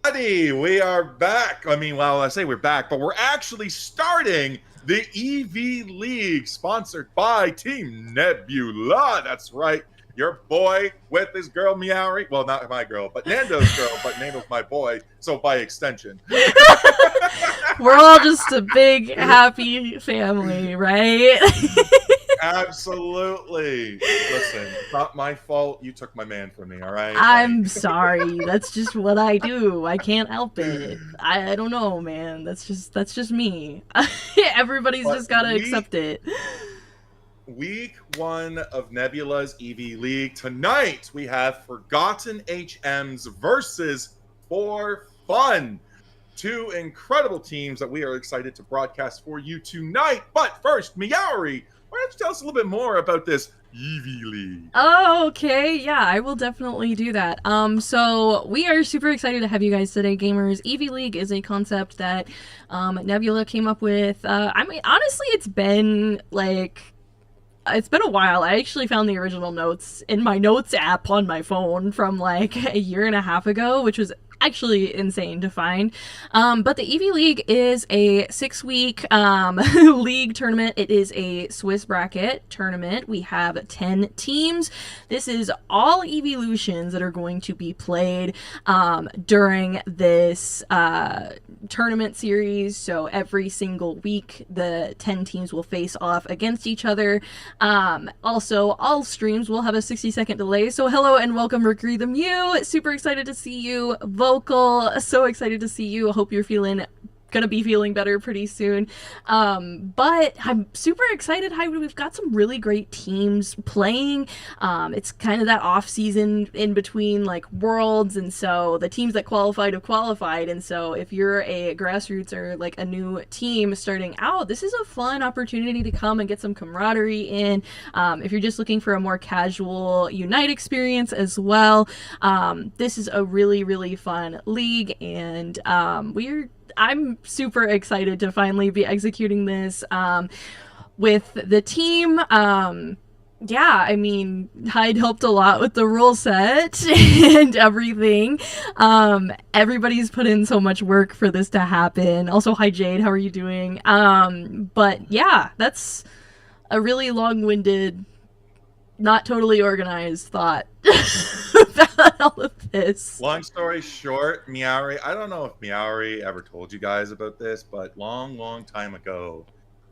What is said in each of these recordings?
Buddy, we are back. I mean, well, I say we're back, but we're actually starting the EV League sponsored by Team Nebula. That's right. Your boy with his girl Meowry. Well, not my girl, but Nando's girl, but Nando's my boy, so by extension. We're all just a big, happy family, right? Absolutely. Listen, it's not my fault. You took my man from me, all right? I'm sorry. That's just what I do. I can't help it. I don't know, man. That's just me. Everybody's But just gotta accept it. Week 1 of Nebula's EV League. Tonight, we have Forgotten HMs versus For Fun. Two incredible teams that we are excited to broadcast for you tonight. But first, Meowry, why don't you tell us a little bit more about this EV League? Oh, okay. Yeah, I will definitely do that. So we are super excited to have you guys today, gamers. EV League is a concept that Nebula came up with. I mean, honestly, it's been a while. I actually found the original notes in my notes app on my phone from like a year and a half ago, which was actually insane to find. But the EV League is a 6-week league tournament. It is a Swiss bracket tournament. We have 10 teams. This is all evolutions that are going to be played during this tournament series. So every single week, the 10 teams will face off against each other. Also, all streams will have a 60-second delay. So hello and welcome, Mercury the Mew. Super excited to see you. Vocal, so excited to see you. I hope you're gonna be feeling better pretty soon. But I'm super excited. We've got some really great teams playing. It's kind of that off season in between like worlds, and so the teams that qualified have qualified. And so if you're a grassroots or like a new team starting out, this is a fun opportunity to come and get some camaraderie in. If you're just looking for a more casual Unite experience as well, this is a really, really fun league, and I'm super excited to finally be executing this with the team. Yeah, I mean, Hyde helped a lot with the rule set and everything. Everybody's put in so much work for this to happen. Also, hi Jade, how are you doing? But yeah, that's a really long-winded, not totally organized thought about all of this. Long story short, Meowry, I don't know if Meowry ever told you guys about this, but long time ago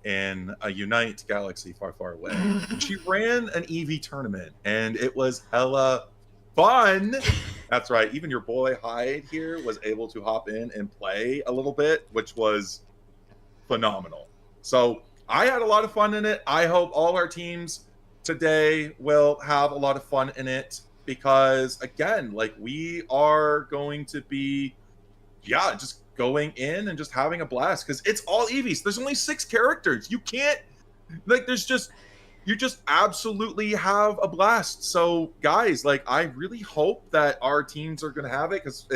in a Unite galaxy far, far away, she ran an EV tournament, and it was hella fun. That's right. Even your boy Hyde here was able to hop in and play a little bit, which was phenomenal. So I had a lot of fun in it. I hope all our teams today will have a lot of fun in it, because again, like, we are going to be just going in and just having a blast, because it's all EVs. There's only 6 characters. You can't, like, you just absolutely have a blast. So guys, like, I really hope that our teams are going to have it, because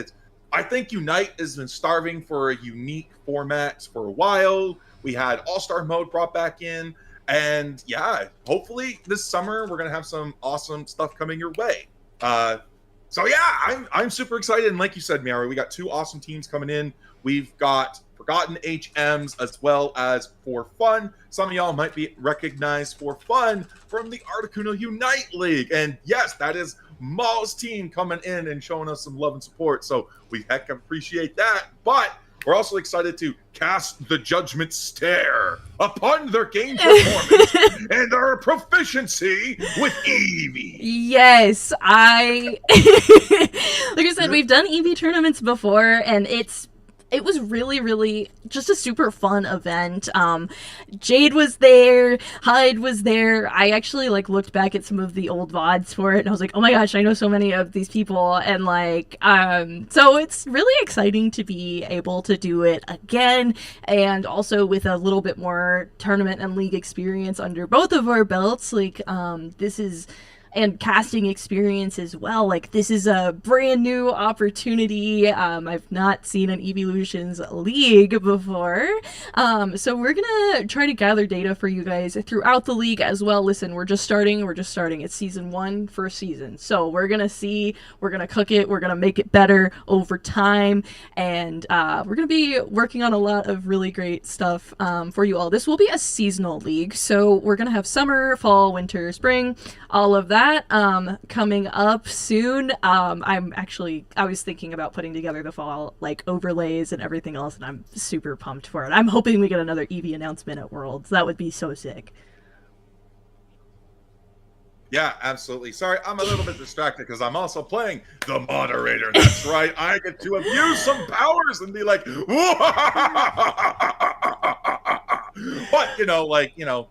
I think Unite has been starving for a unique format for a while. We had All-Star mode brought back in. And yeah, hopefully this summer we're gonna have some awesome stuff coming your way. So yeah, I'm super excited. And like you said, Meowry, we got 2 awesome teams coming in. We've got Forgotten HMs as well as For Fun. Some of y'all might be recognized For Fun from the Articuno Unite League. And yes, that is Maul's team coming in and showing us some love and support. So we heck appreciate that. But we're also excited to cast the judgment stare upon their game performance and their proficiency with Eevee. Yes, like I said, we've done EV tournaments before, and it was really, really just a super fun event. Jade was there, Hyde was there. I actually like looked back at some of the old VODs for it, and I was like, oh my gosh, I know so many of these people. And like, so it's really exciting to be able to do it again, and also with a little bit more tournament and league experience under both of our belts. Like, this is and casting experience as well. Like, this is a brand new opportunity. I've not seen an Evolutions League before. So we're gonna try to gather data for you guys throughout the league as well. Listen, we're just starting. It's season 1, first season. So we're gonna see, we're gonna cook it, we're gonna make it better over time, and we're gonna be working on a lot of really great stuff for you all. This will be a seasonal league, so we're gonna have summer, fall, winter, spring, all of that coming up soon. I was thinking about putting together the fall like overlays and everything else, and I'm super pumped for it. I'm hoping we get another Eevee announcement at Worlds. That would be so sick. Yeah, absolutely. Sorry, I'm a little bit distracted because I'm also playing the moderator. That's right. I get to abuse some powers and be like, but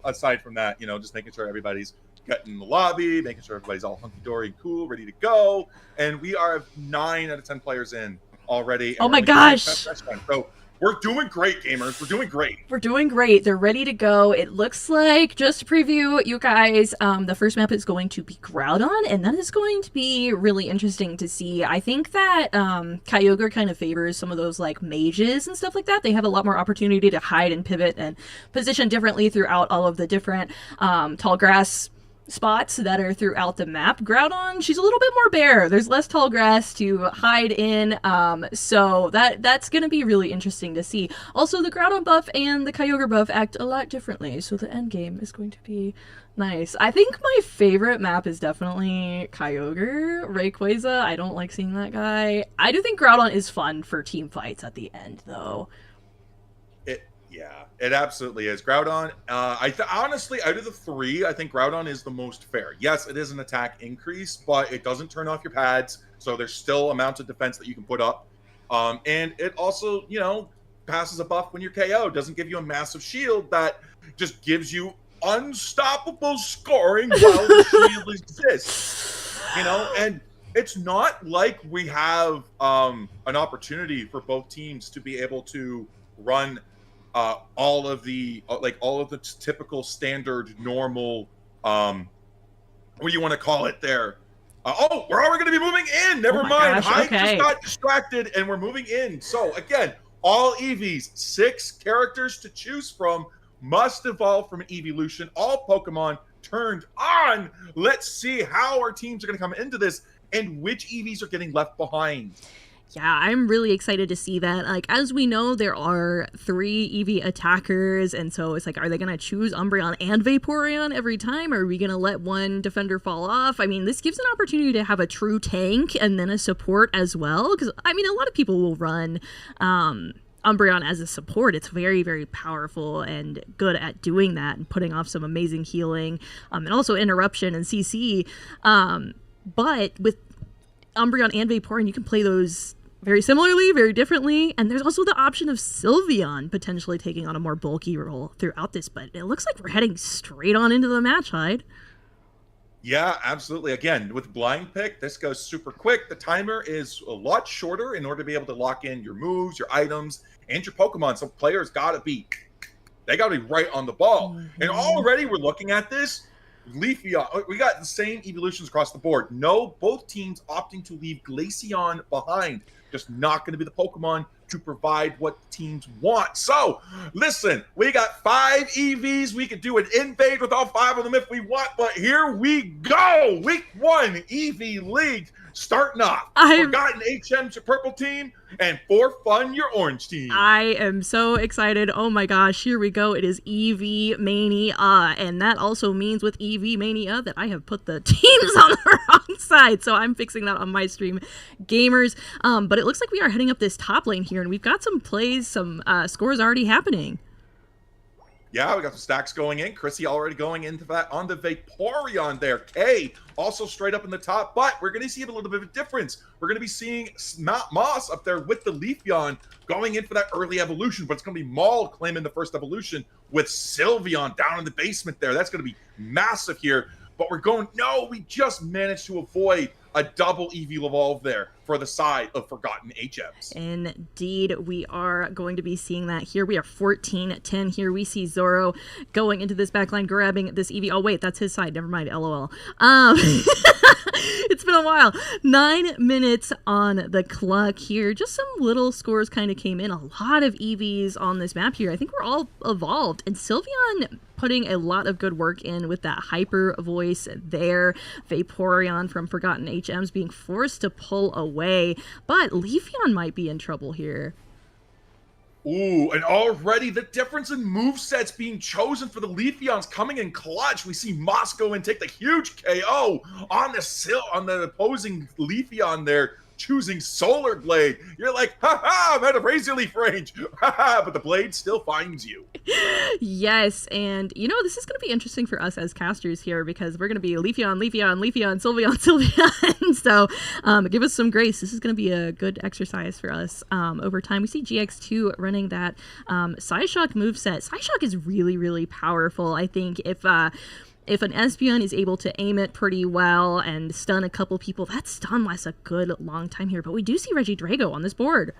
aside from that, just making sure everybody's getting in the lobby, making sure everybody's all hunky-dory and cool, ready to go. And we are 9 out of 10 players in already. Oh my gosh. So we're doing great, gamers. We're doing great. We're doing great. They're ready to go. It looks like, just to preview you guys, the first map is going to be Groudon, and that is going to be really interesting to see. I think that Kyogre kind of favors some of those like mages and stuff like that. They have a lot more opportunity to hide and pivot and position differently throughout all of the different tall grass spots that are throughout the map. Groudon, she's a little bit more bare. There's less tall grass to hide in, so that's going to be really interesting to see. Also, the Groudon buff and the Kyogre buff act a lot differently, so the end game is going to be nice. I think my favorite map is definitely Kyogre. Rayquaza, I don't like seeing that guy. I do think Groudon is fun for team fights at the end, though. Yeah, it absolutely is. Groudon, honestly, out of the 3, I think Groudon is the most fair. Yes, it is an attack increase, but it doesn't turn off your pads, so there's still amounts of defense that you can put up. And it also, passes a buff when you're KO. Doesn't give you a massive shield that just gives you unstoppable scoring while the shield exists. And it's not like we have an opportunity for both teams to be able to run all of the typical standard normal what do you want to call it there? We're already going to be moving in. Never mind. Gosh, I okay. just got distracted and we're moving in. So again, all Eevees, 6 characters to choose from, must evolve from an evolution. All Pokemon turned on. Let's see how our teams are going to come into this and which Eevees are getting left behind. Yeah, I'm really excited to see that. Like, as we know, there are 3 Eevee attackers, and so it's like, are they going to choose Umbreon and Vaporeon every time? Or are we going to let one defender fall off? I mean, this gives an opportunity to have a true tank and then a support as well. Because, I mean, a lot of people will run Umbreon as a support. It's very, very powerful and good at doing that and putting off some amazing healing and also interruption and CC. But with Umbreon and Vaporeon, you can play those very similarly, very differently, and there's also the option of Sylveon potentially taking on a more bulky role throughout this, but it looks like we're heading straight on into the match, Hyde. Yeah, absolutely. Again, with blind pick, this goes super quick. The timer is a lot shorter in order to be able to lock in your moves, your items, and your Pokemon. So players gotta be right on the ball. Mm-hmm. And already we're looking at this. Leafeon, we got the same evolutions across the board. No, both teams opting to leave Glaceon behind. Just not going to be the Pokemon to provide what teams want. So, listen, we got 5 EVs. We could do an invade with all 5 of them if we want, but here we go. Week 1 EV League starting off. We've got an HM purple team and for fun your orange team. I am so excited. Oh my gosh, here we go. It is EV Mania, and that also means with EV Mania that I have put the teams on the wrong side, so I'm fixing that on my stream, gamers. But it looks like we are heading up this top lane here, and we've got some plays, some scores already happening. Yeah, we got some stacks going in. Chrissy already going into that on the Vaporeon there. Kay also straight up in the top, but we're going to see a little bit of a difference. We're going to be seeing Moss up there with the Leafeon going in for that early evolution, but it's going to be Maul claiming the first evolution with Sylveon down in the basement there. That's going to be massive here, but we're going, no, we just managed to avoid a double EV evolve there for the side of Forgotten HMs. Indeed, we are going to be seeing that here. We are 14-10 here. We see Zoro going into this backline, grabbing this EV. Oh, wait, that's his side. Never mind. LOL. It's been a while. 9 minutes on the clock here. Just some little scores kind of came in. A lot of EVs on this map here. I think we're all evolved. And Sylveon putting a lot of good work in with that hyper voice there. Vaporeon from Forgotten HMs being forced to pull away. But Leafeon might be in trouble here. Ooh, and already the difference in movesets being chosen for the Leafeons coming in clutch. We see Moss go and take the huge KO on the opposing Leafeon there, choosing Solar Blade. You're like, ha, I'm out of Razor Leaf range. Ha, but the blade still finds you. Yes, and you know, this is going to be interesting for us as casters here because we're going to be Leafeon, Sylveon. So give us some grace. This is going to be a good exercise for us over time. We see GX2 running that Psyshock moveset. Psyshock is really, really powerful. I think if an Espeon is able to aim it pretty well and stun a couple people, that stun lasts a good long time here. But we do see Regidrago on this board.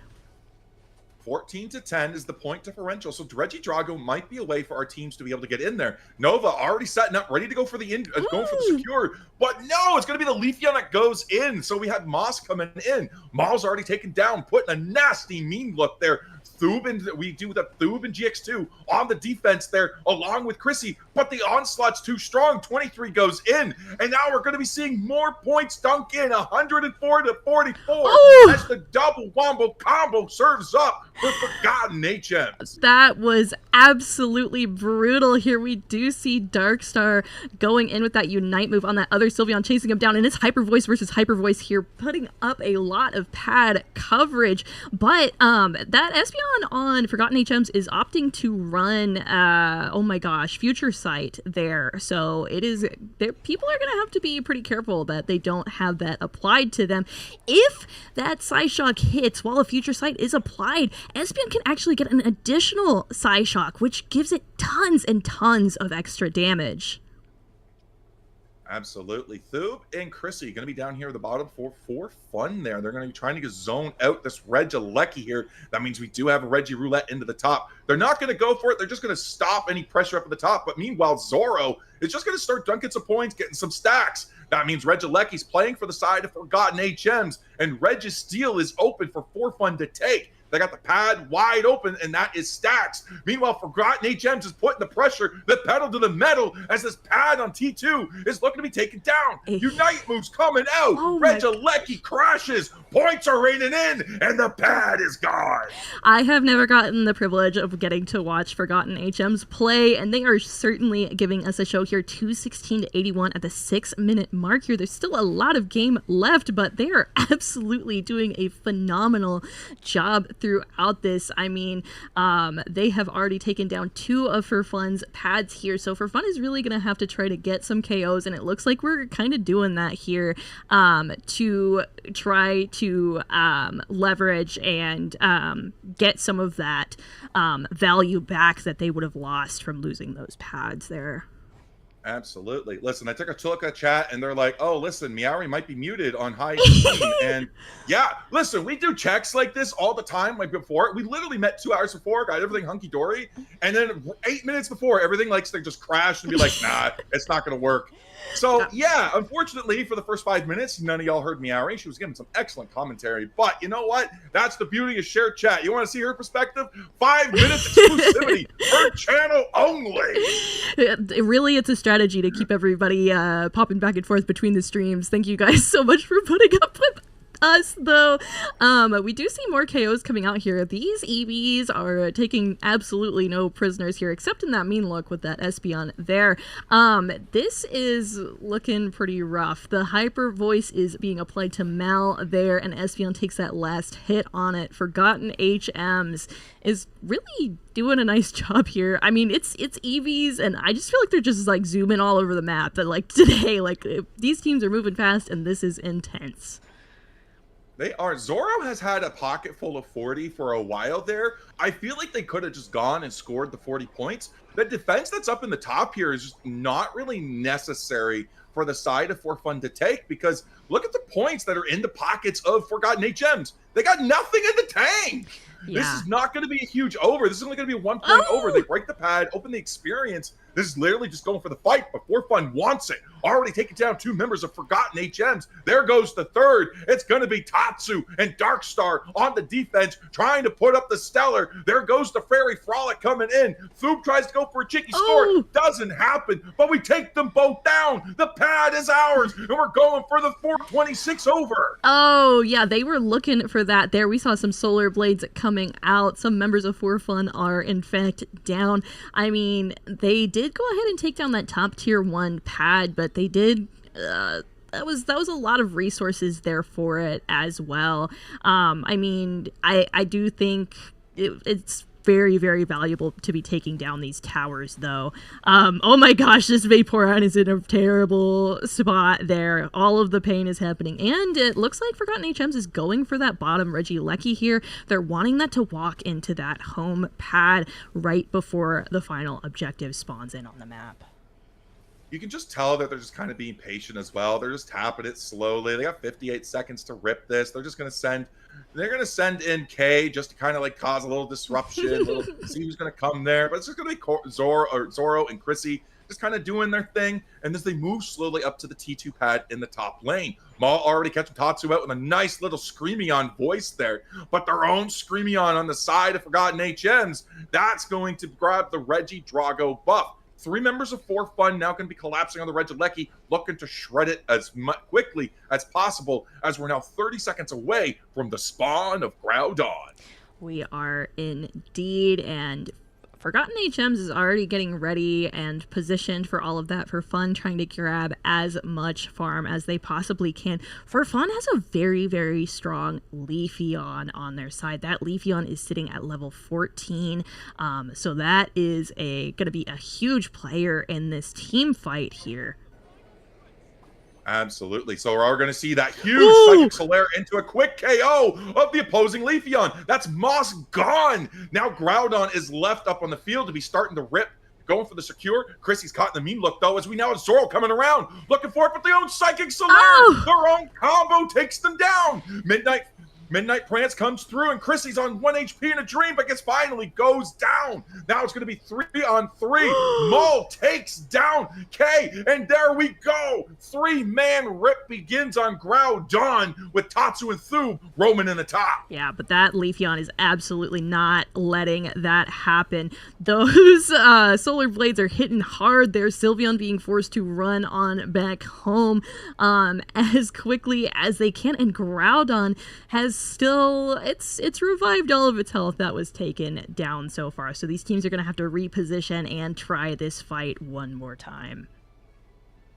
14-10 is the point differential, so Regidrago might be a way for our teams to be able to get in there. Nova already setting up, ready to go for the going for the secure, but no, it's going to be the Leafeon that goes in. So we have Moss coming in. Maul's already taken down, putting a nasty mean look there. We do the Thub and GX2 on the defense there, along with Chrissy, but the onslaught's too strong. 23 goes in, and now we're going to be seeing more points dunk in, 104-44, as the double wombo combo serves up for Forgotten HMs. That was absolutely brutal here. We do see Darkstar going in with that Unite move on that other Sylveon, chasing him down, and it's Hyper Voice versus Hyper Voice here, putting up a lot of pad coverage, but that Espeon on Forgotten HMs is opting to run oh my gosh, Future Sight there, so it is people are gonna have to be pretty careful that they don't have that applied to them. If that Psyshock hits while a Future Sight is applied, Espeon can actually get an additional Psyshock, which gives it tons and tons of extra damage. Absolutely. Thub and Chrissy going to be down here at the bottom for fun there. They're going to be trying to zone out this Regieleki here. That means we do have a Reggie Roulette into the top. They're not going to go for it. They're just going to stop any pressure up at the top. But meanwhile, Zoro is just going to start dunking some points, getting some stacks. That means Regieleki's playing for the side of Forgotten HMs, and Registeel is open for fun to take. They got the pad wide open, and that is stacks. Meanwhile, Forgotten HMs is putting the pressure, the pedal to the metal, as this pad on T2 is looking to be taken down. Unite moves coming out. Regieleki crashes. Points are raining in, and the pad is gone. I have never gotten the privilege of getting to watch Forgotten HMs play, and they are certainly giving us a show here. 216-81 at the 6-minute mark here. There's still a lot of game left, but they are absolutely doing a phenomenal job throughout this. I mean, they have already taken down 2 of Forfun's pads here, so Forfun is really going to have to try to get some KOs, and it looks like we're kind of doing that here to try to leverage and get some of that value back that they would have lost from losing those pads there. Absolutely. Listen, I took a look at chat, and they're like, oh, listen, Miauri might be muted on high screen. And yeah, listen, we do checks like this all the time. Like before, we literally met 2 hours before, got everything hunky-dory, and then 8 minutes before, everything likes to just crash and be like, nah, it's not going to work. So yeah, unfortunately, for the first 5 minutes, none of y'all heard Miauri. She was giving some excellent commentary, but you know what? That's the beauty of shared chat. You want to see her perspective? 5 minutes exclusivity, her channel only. Really, it's a strategy to keep everybody popping back and forth between the streams. Thank you guys so much for putting up with us, though. We do see more KOs coming out here. These EVs are taking absolutely no prisoners here, except in that mean look with that Espeon there. This is looking pretty rough. The hyper voice is being applied to Mal there, and Espeon takes that last hit on it. Forgotten HMs is really doing a nice job here. I mean, it's EVs, and I just feel like they're just like zooming all over the map. But like today, like these teams are moving fast, and this is intense. They are. Zoro has had a pocket full of 40 for a while there. I feel like they could have just gone and scored the 40 points. The defense that's up in the top here is just not really necessary for the side of For Fun to take, because look at the points that are in the pockets of Forgotten HMs. They got nothing in the tank. Yeah. This is not going to be a huge over. This is only going to be a 1 point over. They break the pad, open the experience. This is literally just going for the fight, but For Fun wants it. Already taking down 2 members of Forgotten HMs. There goes the third. It's going to be Tatsu and Darkstar on the defense, trying to put up the Stellar. There goes the Fairy Frolic coming in. Thoob tries to go for a cheeky score. Doesn't happen, but we take them both down. The pad is ours, and we're going for the 426 over. Oh, yeah, they were looking for that there. We saw some Solar Blades coming out. Some members of For Fun are, in fact, down. I mean, they did go ahead and take down that top tier 1 pad, but they did that was a lot of resources there for it as well. I mean, I do think it's very, very valuable to be taking down these towers, though. Oh my gosh, this Vaporeon is in a terrible spot there. All of the pain is happening, and it looks like Forgotten HMs is going for that bottom Regieleki here. They're wanting that to walk into that home pad right before the final objective spawns in on the map. You can just tell that they're just kind of being patient as well. They're just tapping it slowly. They got 58 seconds to rip this. They're just going to send in K just to kind of like cause a little disruption, see who's going to come there. But it's just going to be Zoro and Chrissy just kind of doing their thing. And as they move slowly up to the T2 pad in the top lane, Maul already catching Tatsu out with a nice little Screamion voice there. But their own Screamion on the side of Forgotten HMs, that's going to grab the Reggie Drago buff. 3 members of For Fun now going to be collapsing on the Regieleki, looking to shred it as quickly as possible, as we're now 30 seconds away from the spawn of Groudon. We are indeed, and Forgotten HMs is already getting ready and positioned for all of that For Fun, trying to grab as much farm as they possibly can. For Fun has a very, very strong Leafeon on their side. That Leafeon is sitting at level 14, so that is going to be a huge player in this team fight here. Absolutely. So we're going to see that huge Psychic Solaire into a quick KO of the opposing Leafeon. That's Moss gone. Now Groudon is left up on the field to be starting to rip, going for the secure. Chrissy's caught in the mean look, though, as we now have Zoro coming around, looking for it, but the own Psychic Solaire, their own combo takes them down. Midnight Prance comes through, and Chrissy's on 1 HP in a dream, but finally goes down. Now it's going to be 3-on-3. Maul takes down K, and there we go. 3-man rip begins on Groudon with Tatsu and Thoob roaming in the top. Yeah, but that Leafeon is absolutely not letting that happen. Those Solar Blades are hitting hard there. Sylveon being forced to run on back home as quickly as they can, and Groudon has still, it's revived all of its health that was taken down so far. So these teams are going to have to reposition and try this fight one more time.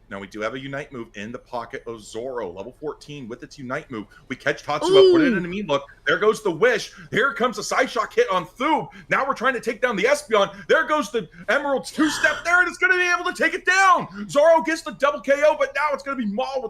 Now we do have a Unite move in the pocket of Zoro, level 14 with its Unite move. We catch Tatsu up, put it in a mean look. There goes the Wish. Here comes a side shock hit on Thoob. Now we're trying to take down the Espeon. There goes the Emerald's 2-step there, and it's going to be able to take it down. Zoro gets the double KO, but now it's going to be Maul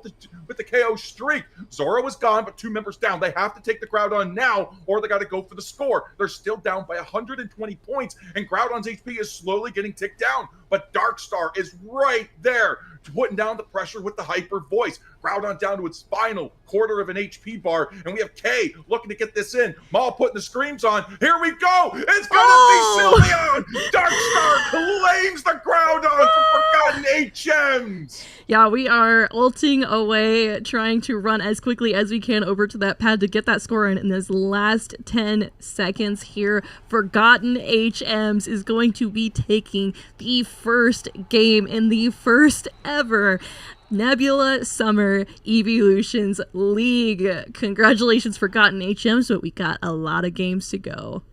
with the KO streak. Zoro is gone, but 2 members down. They have to take the Groudon now, or they got to go for the score. They're still down by 120 points, and Groudon's HP is slowly getting ticked down. But Darkstar is right there, putting down the pressure with the hyper voice. Groudon down to its final quarter of an HP bar, and we have K looking to get this in. Maul putting the screams on. Here we go. It's gonna be Sylveon. Darkstar claims the Groudon for Forgotten HMs. Yeah, we are ulting away, trying to run as quickly as we can over to that pad to get that score in this last 10 seconds here. Forgotten HMs is going to be taking the first game in the first ever Nebula Summer Evolutions League. Congratulations, Forgotten HMs, but we got a lot of games to go.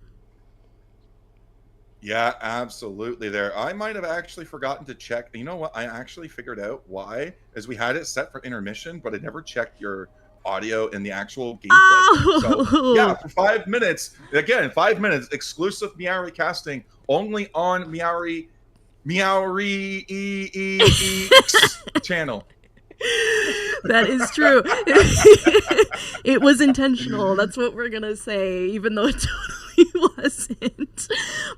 Yeah, absolutely there. I might have actually forgotten to check. You know what? I actually figured out why, as we had it set for intermission, but I never checked your audio in the actual gameplay. So, yeah, for 5 minutes, again, 5 minutes, exclusive Meowry casting, only on Meowry channel. That is true. It was intentional. That's what we're gonna say, even though it totally wasn't.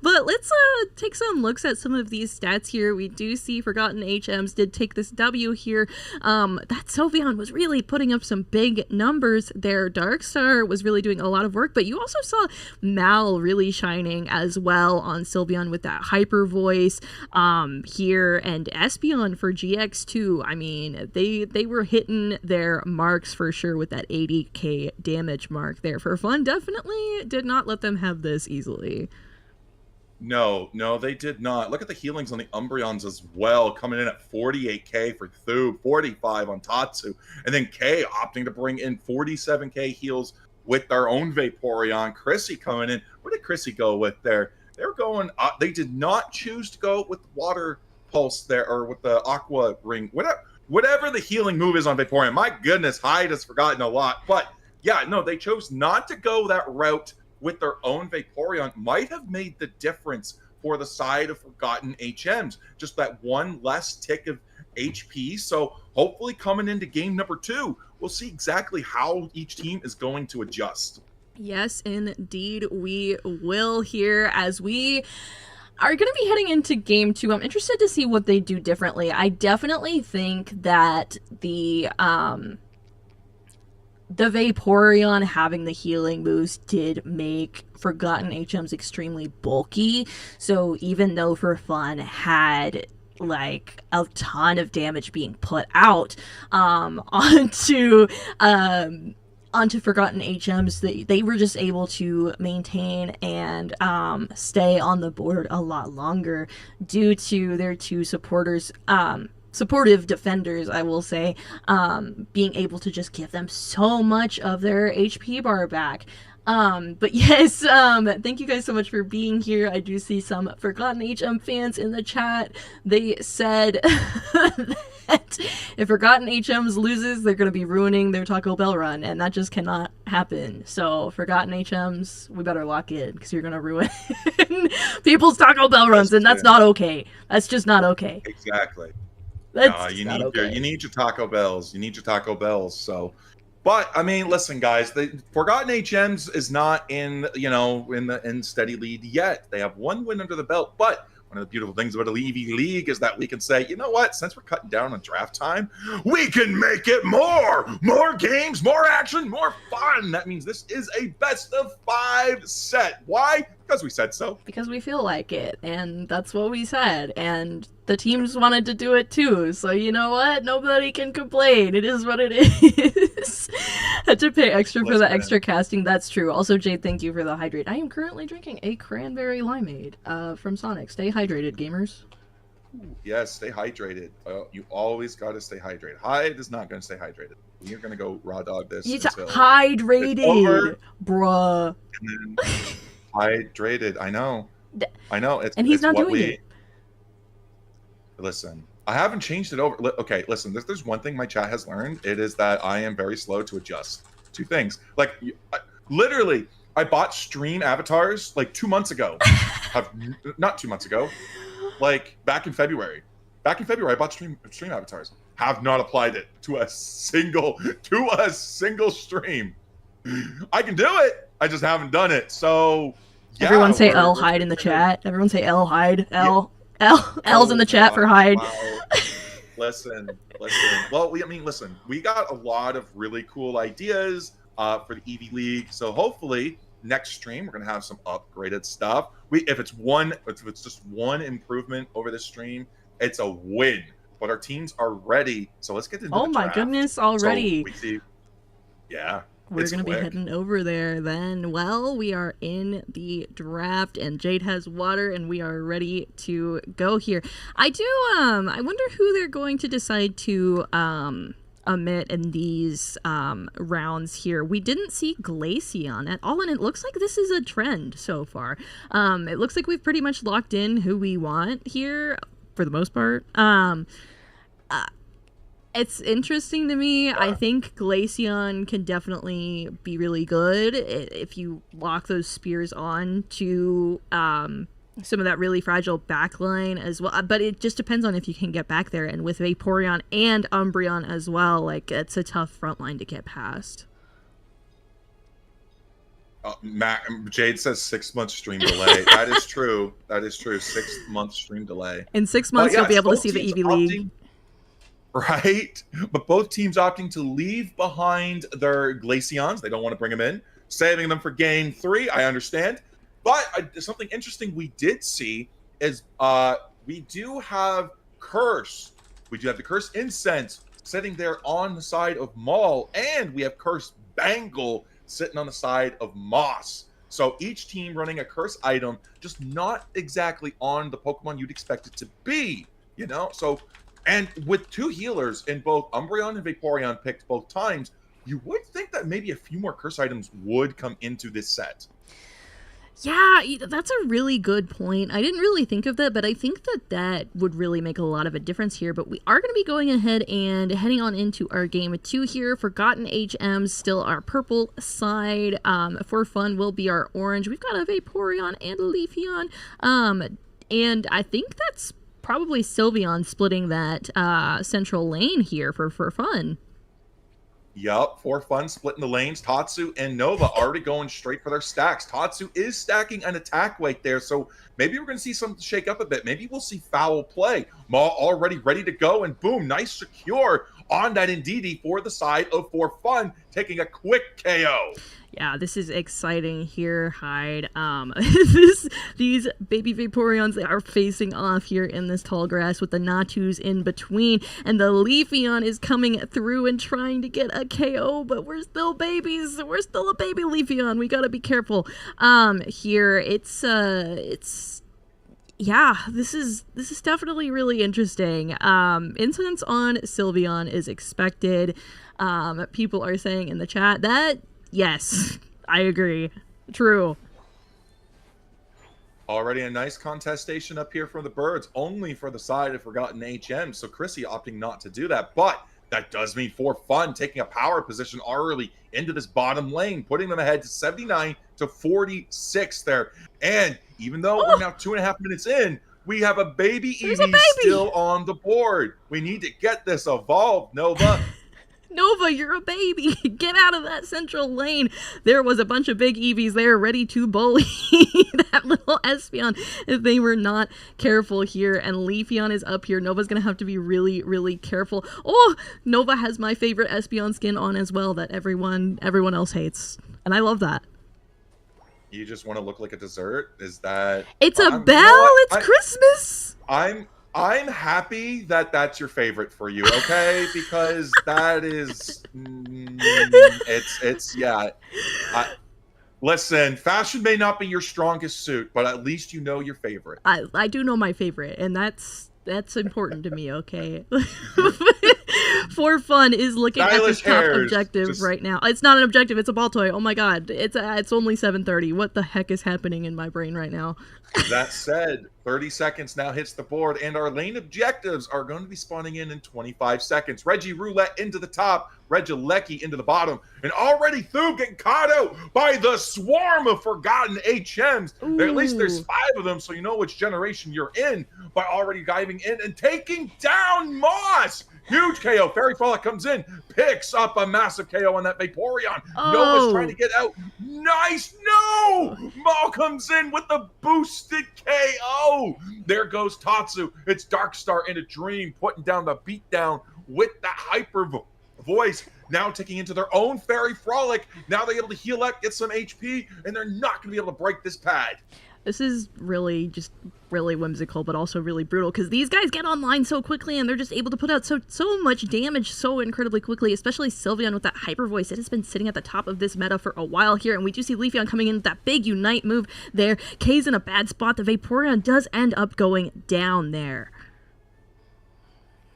But let's take some looks at some of these stats here. We do see Forgotten HMs did take this W here. That Sylveon was really putting up some big numbers there. Darkstar was really doing a lot of work, but you also saw Mal really shining as well on Sylveon with that hyper voice here, and Espeon for GX2. I mean, they were hitting their marks for sure with that 80k damage mark there. For fun, definitely did not let them have this easily. No, they did not. Look at the healings on the Umbreons as well, coming in at 48k for Thub, 45 on Tatsu, and then K opting to bring in 47k heals with their own Vaporeon. Chrissy coming in. Where did Chrissy go with there? They were going up. They did not choose to go with the Water Pulse there, or with the Aqua Ring. Whatever the healing move is on Vaporeon. My goodness, Hyde has forgotten a lot. But yeah, no, they chose not to go that route with their own Vaporeon. Might have made the difference for the side of Forgotten HMs. Just that one less tick of HP. So hopefully coming into game number 2, we'll see exactly how each team is going to adjust. Yes, indeed, we will here as we are going to be heading into game 2. I'm interested to see what they do differently. I definitely think that the Vaporeon having the healing boost did make Forgotten HMs extremely bulky. So even though For Fun had like a ton of damage being put out onto Forgotten HMs, they were just able to maintain and stay on the board a lot longer due to their two supportive defenders, I will say, being able to just give them so much of their HP bar back. But yes, thank you guys so much for being here. I do see some Forgotten HM fans in the chat. They said that if Forgotten HMs loses, they're going to be ruining their Taco Bell run, and that just cannot happen. So Forgotten HMs, we better lock in, because you're going to ruin people's Taco Bell runs, and that's not okay. That's just not okay. Exactly. That's you okay. need your Taco Bells. You need your Taco Bells. So, but I mean, listen, guys, the Forgotten HMs is not in in steady lead yet. They have one win under the belt, but one of the beautiful things about a Eevee League is that we can say, you know what? Since we're cutting down on draft time, we can make it more games, more action, more fun. That means this is a best of 5 set. Why? Because we said so. Because we feel like it, and that's what we said, and the teams wanted to do it too, so you know what? Nobody can complain. It is what it is. Had to pay extra for the extra casting, that's true. Also, Jade, thank you for the hydrate. I am currently drinking a cranberry limeade from Sonic. Stay hydrated, gamers. Yes, stay hydrated. You always got to stay hydrated. Hyde is not going to stay hydrated. You're going to go raw dog this until hydrated, it's over, bruh. And then hydrated. I know. And he's not doing it. Listen, I haven't changed it over. Okay, listen. There's one thing my chat has learned. It is that I am very slow to adjust. 2 things. Like, literally, I bought stream avatars like 2 months ago. Not 2 months ago. Like back in February. I bought stream avatars. Have not applied it to a single stream. I can do it. I just haven't done it. So yeah, everyone say L hide in the chat. Everyone say L hide. L's in the chat for hide. Wow. Listen. Well, listen. We got a lot of really cool ideas for the Eevee League. So hopefully next stream we're gonna have some upgraded stuff. If it's just one improvement over the stream, it's a win. But our teams are ready. So let's get into the my draft. Goodness, already. So we're going to be heading over there then. Well, we are in the draft, and Jade has water, and we are ready to go here. I wonder who they're going to decide to omit in these rounds here. We didn't see Glaceon at all, and it looks like this is a trend so far. It looks like we've pretty much locked in who we want here, for the most part. It's interesting to me. I think Glaceon can definitely be really good if you lock those spears on to some of that really fragile backline as well. But it just depends on if you can get back there. And with Vaporeon and Umbreon as well, like, it's a tough front line to get past. Jade says 6 months stream delay. That is true. That is true. 6 months stream delay. In 6 But months, you'll be yes, able to both see the teams Eevee League. opting, right? But both teams opting to leave behind their Glaceons. They don't want to bring them in, saving them for game 3. I understand. But something interesting we did see is we do have Curse. We do have the Curse Incense sitting there on the side of Maul, and we have Curse Bangle sitting on the side of Moss. So each team running a Curse item, just not exactly on the Pokemon you'd expect it to be, you know? So, and with 2 healers in both Umbreon and Vaporeon picked both times, you would think that maybe a few more Curse items would come into this set. Yeah, that's a really good point. I didn't really think of that, but I think that would really make a lot of a difference here. But we are going to be going ahead and heading on into our game 2 here. Forgotten HMs, still our purple side. For Fun will be our orange. We've got a Vaporeon and a Leafeon. And I think that's probably Sylveon splitting that central lane here for Fun. Yup, for Fun splitting the lanes. Tatsu and Nova already going straight for their stacks. Tatsu is stacking an attack weight there, so maybe we're going to see something shake up a bit. Maybe we'll see foul play. Maul already ready to go, and boom, nice secure on that Indeedee for the side of For Fun, taking a quick KO. Yeah, this is exciting here, Hyde. These baby Vaporeons, they are facing off here in this tall grass with the Natus in between, and the Leafeon is coming through and trying to get a KO, but we're still babies. We're still a baby Leafeon. We gotta be careful. Here, yeah, this is definitely really interesting. Incense on Sylveon is expected. People are saying in the chat that yes, I agree. True. Already a nice contestation up here for the birds, only for the side of Forgotten HM. So Chrissy opting not to do that, but that does mean For Fun taking a power position early into this bottom lane, putting them ahead to 79 to 46 there. And even though we're now 2.5 minutes in, we have a baby Eevee still on the board. We need to get this evolved, Nova. Nova, you're a baby. Get out of that central lane. There was a bunch of big Eevees there ready to bully that little Espeon if they were not careful here. And Leafeon is up here. Nova's going to have to be really, really careful. Oh, Nova has my favorite Espeon skin on as well that everyone else hates. And I love that. You just want to look like a dessert? Is that... It's a bell! It's Christmas! I'm happy that that's your favorite for you, okay? Because that is, yeah. Listen, fashion may not be your strongest suit, but at least you know your favorite. I do know my favorite, and that's important to me, okay? For Fun is looking at this top objective right now. It's not an objective, it's a ball toy. Oh my god, it's only 7:30. What the heck is happening in my brain right now? That said, 30 seconds now hits the board, and our lane objectives are going to be spawning in 25 seconds. Reggie Roulette into the top, Regieleki into the bottom, and already Thoob getting caught out by the swarm of Forgotten HMs. At least there's 5 of them, so you know which generation you're in by already diving in and taking down Moss. Huge KO. Fairy Frolic comes in, picks up a massive KO on that Vaporeon. Nova's trying to get out. Nice. No! Maul comes in with the boosted KO. There goes Tatsu. It's Darkstar in a dream, putting down the beatdown with that hyper voice. Now taking into their own Fairy Frolic. Now they're able to heal up, get some HP, and they're not going to be able to break this pad. This is really whimsical, but also really brutal, because these guys get online so quickly, and they're just able to put out so much damage so incredibly quickly, especially Sylveon with that hyper voice. It has been sitting at the top of this meta for a while here, and we do see Leafeon coming in with that big Unite move there. K's in a bad spot. The Vaporeon does end up going down there.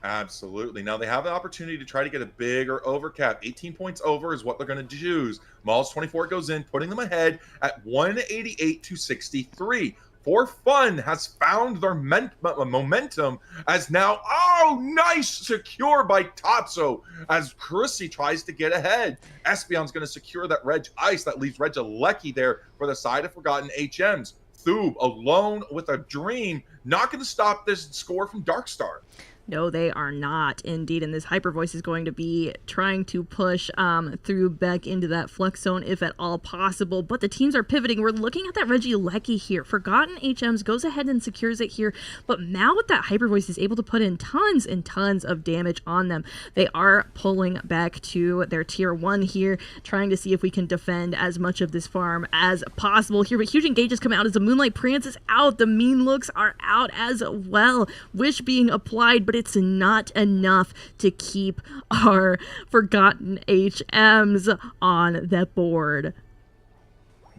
Absolutely. Now they have an opportunity to try to get a bigger overcap. 18 points over is what they're going to choose. Maul's 24 goes in, putting them ahead at 188 to 63. For Fun has found their momentum as now, nice secure by Tatsu as Chrissy tries to get ahead. Espeon's going to secure that Reg Ice. That leaves Regieleki there for the side of Forgotten HMs. Thoob alone with a dream, not going to stop this score from Darkstar. No, they are not indeed. And this Hyper Voice is going to be trying to push through back into that Flux Zone if at all possible. But the teams are pivoting. We're looking at that Regieleki here. Forgotten HMs goes ahead and secures it here. But Mal with that Hyper Voice is able to put in tons and tons of damage on them. They are pulling back to their tier 1 here, trying to see if we can defend as much of this farm as possible here. But huge engages come out as the Moonlight Prance is out. The mean looks are out as well. Wish being applied, but it's not enough to keep our Forgotten HMs on the board.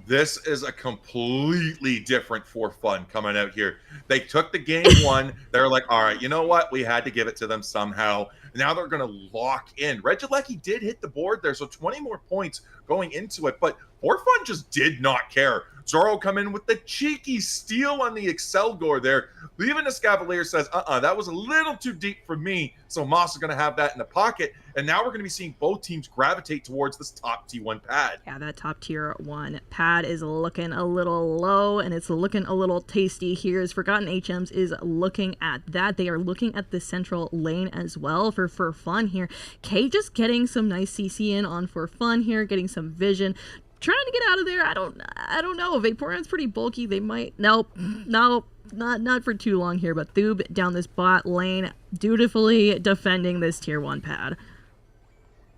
This is a completely different for fun coming out here. They took the game 1. They're like, all right, you know what? We had to give it to them somehow. Now they're going to lock in. Regieleki did hit the board there, so 20 more points going into it. But for fun just did not care. Zoro come in with the cheeky steal on the Excelgor there. Leaving the Cavalier says, that was a little too deep for me. So Moss is going to have that in the pocket. And now we're going to be seeing both teams gravitate towards this top T1 pad. Yeah, that top tier 1 pad is looking a little low, and it's looking a little tasty here as Forgotten HMs is looking at that. They are looking at the central lane as well for fun here. K just getting some nice CC in on for fun here, getting some vision. Trying to get out of there. I don't know. Vaporeon's pretty bulky. They might. Nope. Not for too long here. But Thoob down this bot lane, dutifully defending this tier 1 pad.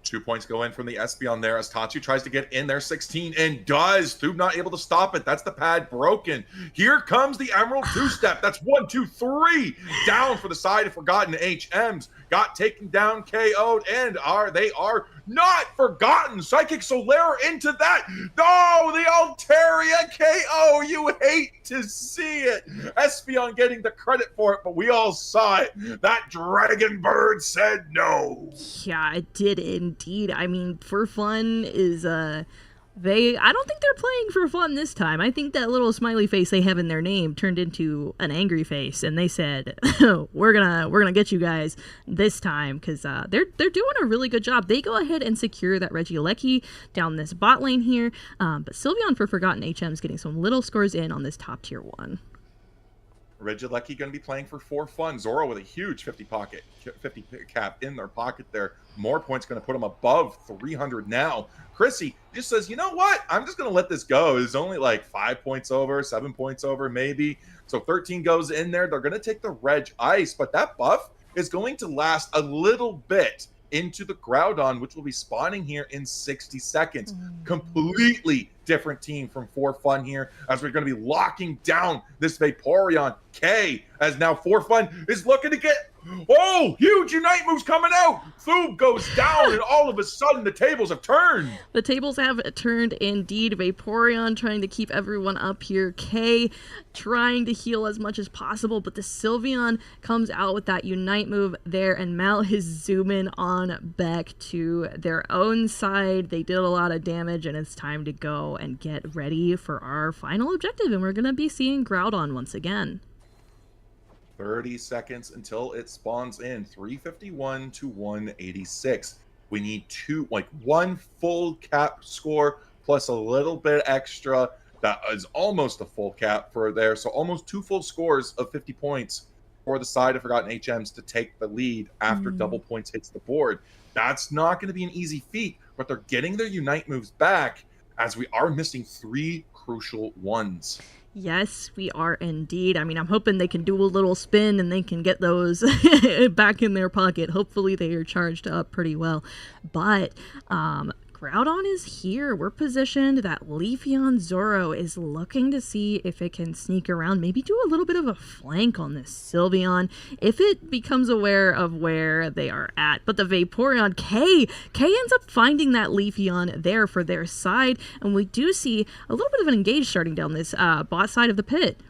2 points go in from the Espeon there as Tatsu tries to get in there, 16, and does. Thoob not able to stop it. That's the pad broken. Here comes the Emerald two-step. That's 1, 2, 3. Down for the side of Forgotten HMs. Got taken down, KO'd, and they are not forgotten. Psychic Solera into that. No, the Altaria KO. You hate to see it. Espeon getting the credit for it, but we all saw it. That Dragon Bird said no. Yeah, it did indeed. I mean, for fun is I don't think they're playing for fun this time. I think that little smiley face they have in their name turned into an angry face, and they said, "We're gonna get you guys this time," because they're doing a really good job. They go ahead and secure that Regieleki down this bot lane here, but Sylveon for Forgotten HMs getting some little scores in on this top tier 1. Regieleki going to be playing for fun. Zoro with a huge 50 cap in their pocket there. More points going to put them above 300 now. Chrissy just says, you know what? I'm just going to let this go. It's only like 5 points over, 7 points over maybe. So 13 goes in there. They're going to take the Reg Ice, but that buff is going to last a little bit into the Groudon, which will be spawning here in 60 seconds. Completely different team from For Fun here, as we're going to be locking down this Vaporeon. K, as now For Fun is looking to get, huge Unite moves coming out. Thoob goes down, and all of a sudden the tables have turned. The tables have turned indeed. Vaporeon trying to keep everyone up here. K trying to heal as much as possible, but the Sylveon comes out with that Unite move there, and Mal is zooming on back to their own side. They did a lot of damage, and it's time to go and get ready for our final objective, and we're going to be seeing Groudon once again. 30 seconds until it spawns in. 351 to 186. We need one full cap score plus a little bit extra. That is almost a full cap for there. So almost 2 full scores of 50 points for the side of Forgotten HMs to take the lead after double points hits the board. That's not going to be an easy feat, but they're getting their Unite moves back, as we are missing 3 crucial ones. Yes, we are indeed. I mean, I'm hoping they can do a little spin and they can get those back in their pocket. Hopefully they are charged up pretty well. But Groudon is here. We're positioned. That Leafeon Zoro is looking to see if it can sneak around, maybe do a little bit of a flank on this Sylveon if it becomes aware of where they are at. But the Vaporeon K ends up finding that Leafeon there for their side, and we do see a little bit of an engage starting down this bot side of the pit.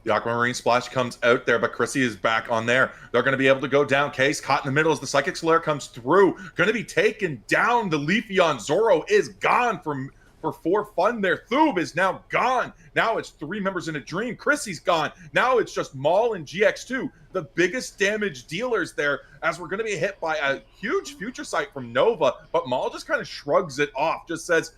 The Aquamarine Splash comes out there, but Chrissy is back on there. They're going to be able to go down. Case caught in the middle as the Psychic Slayer comes through. Going to be taken down. The Leafeon Zoro is gone for fun there. Thoob is now gone. Now it's 3 members in a dream. Chrissy's gone. Now it's just Maul and GX2, the biggest damage dealers there, as we're going to be hit by a huge Future Sight from Nova. But Maul just kind of shrugs it off, just says,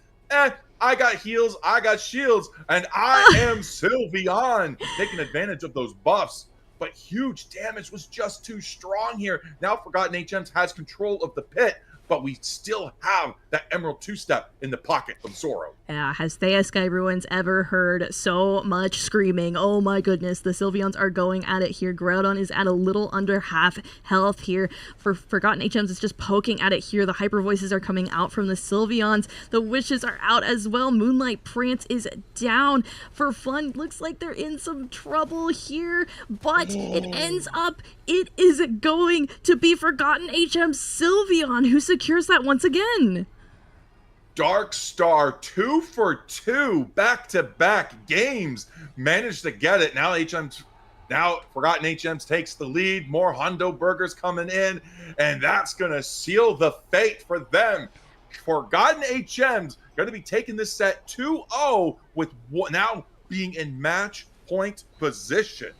I got heals, I got shields, and I am Sylveon, taking advantage of those buffs. but huge damage was just too strong here. Now Forgotten HMs has control of the pit, but we still have that Emerald two-step in the pocket of Zoro. Yeah, has Thea Sky Ruins ever heard so much screaming? Oh my goodness, the Sylveons are going at it here. Groudon is at a little under half health here. For Forgotten HMs, it's just poking at it here. The Hyper Voices are coming out from the Sylveons. The Wishes are out as well. Moonlight Prance is down. For Fun, looks like they're in some trouble here, but it ends up, it is going to be Forgotten HM Sylveon who secures that once again. Dark Star 2 for 2 back-to-back games managed to get it. Now Forgotten HMs takes the lead. More Hondo Burgers coming in, and that's gonna seal the fate for them. Forgotten HMs going to be taking this set 2-0 with now being in match point position.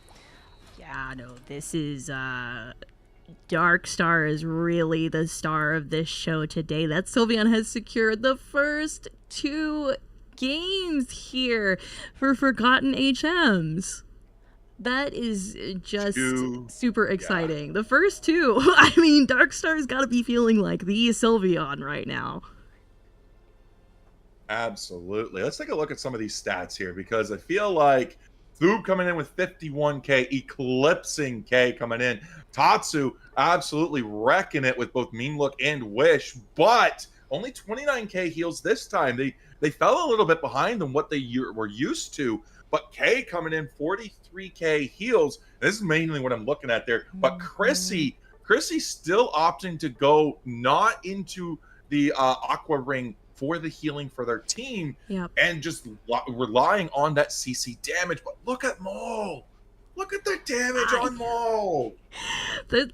Yeah, no, this is Dark Star is really the star of this show today. That Sylveon has secured the first 2 games here for Forgotten HMs. That is just super exciting. Yeah. The first 2, I mean, Dark Star's got to be feeling like the Sylveon right now. Absolutely. Let's take a look at some of these stats here, because I feel like Thoob coming in with 51k, eclipsing K coming in. Tatsu absolutely wrecking it with both Mean Look and Wish, but only 29k heals this time. They fell a little bit behind than what they were used to, but K coming in 43k heals. This is mainly what I'm looking at there. But Chrissy still opting to go not into the Aqua Ring for the healing for their team, and just relying on that CC damage. But look at Mole. Look at the damage on Mole.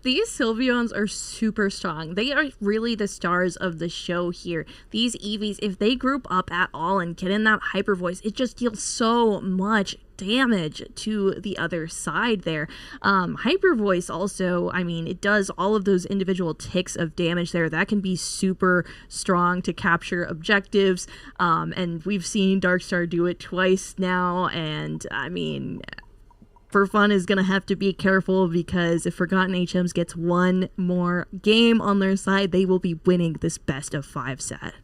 These Sylveons are super strong. They are really the stars of the show here. These Eevees, if they group up at all and get in that Hyper Voice, it just deals so much damage to the other side there. Hyper Voice also, I mean, it does all of those individual ticks of damage there. That can be super strong to capture objectives. And we've seen Darkstar do it twice now. And I mean, For Fun is going to have to be careful, because if Forgotten HMs gets one more game on their side, they will be winning this best of 5 set.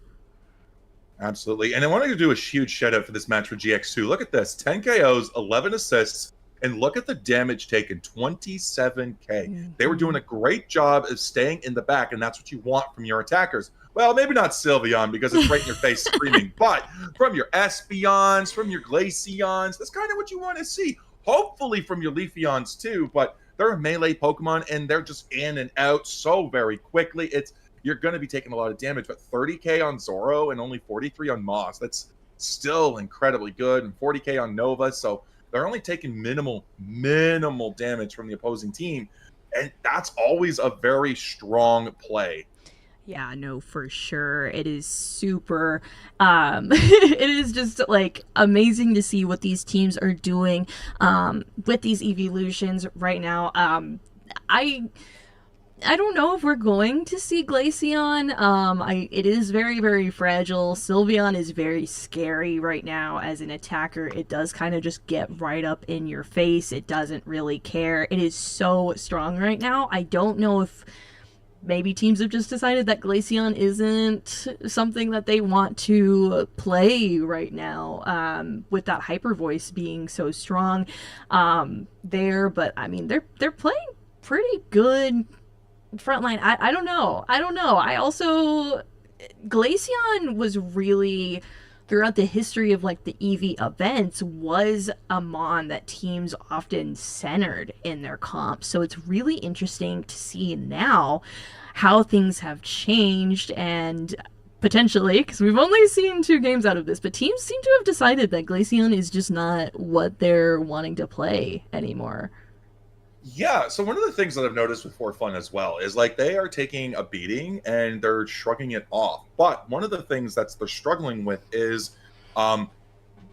Absolutely. And I wanted to do a huge shout out for this match for GX2. Look at this, 10 KOs, 11 assists, and look at the damage taken, 27k. They were doing a great job of staying in the back, and that's what you want from your attackers. Well, maybe not Sylveon, because it's right in your face screaming, but from your Espeons, from your Glaceons, that's kind of what you want to see. Hopefully from your Leafeons too, but they're a melee Pokemon, and they're just in and out so very quickly. You're going to be taking a lot of damage, but 30k on Zoro and only 43 on Moss. That's still incredibly good, and 40k on Nova. So they're only taking minimal damage from the opposing team, and that's always a very strong play. Yeah, no, for sure. It is super, it is just like amazing to see what these teams are doing with these evolutions right now. I don't know if we're going to see Glaceon. It is very, very fragile. Sylveon is very scary right now as an attacker. It does kind of just get right up in your face. It doesn't really care. It is so strong right now. I don't know if maybe teams have just decided that Glaceon isn't something that they want to play right now, with that Hyper Voice being so strong there. But I mean, they're playing pretty good frontline. I don't know. I also, Glaceon was really, throughout the history of like the EV events, was a mon that teams often centered in their comps. So it's really interesting to see now how things have changed, and potentially, because we've only seen 2 games out of this, but teams seem to have decided that Glaceon is just not what they're wanting to play anymore. Yeah, so one of the things that I've noticed with For Fun as well is like they are taking a beating and they're shrugging it off. But one of the things that they're struggling with is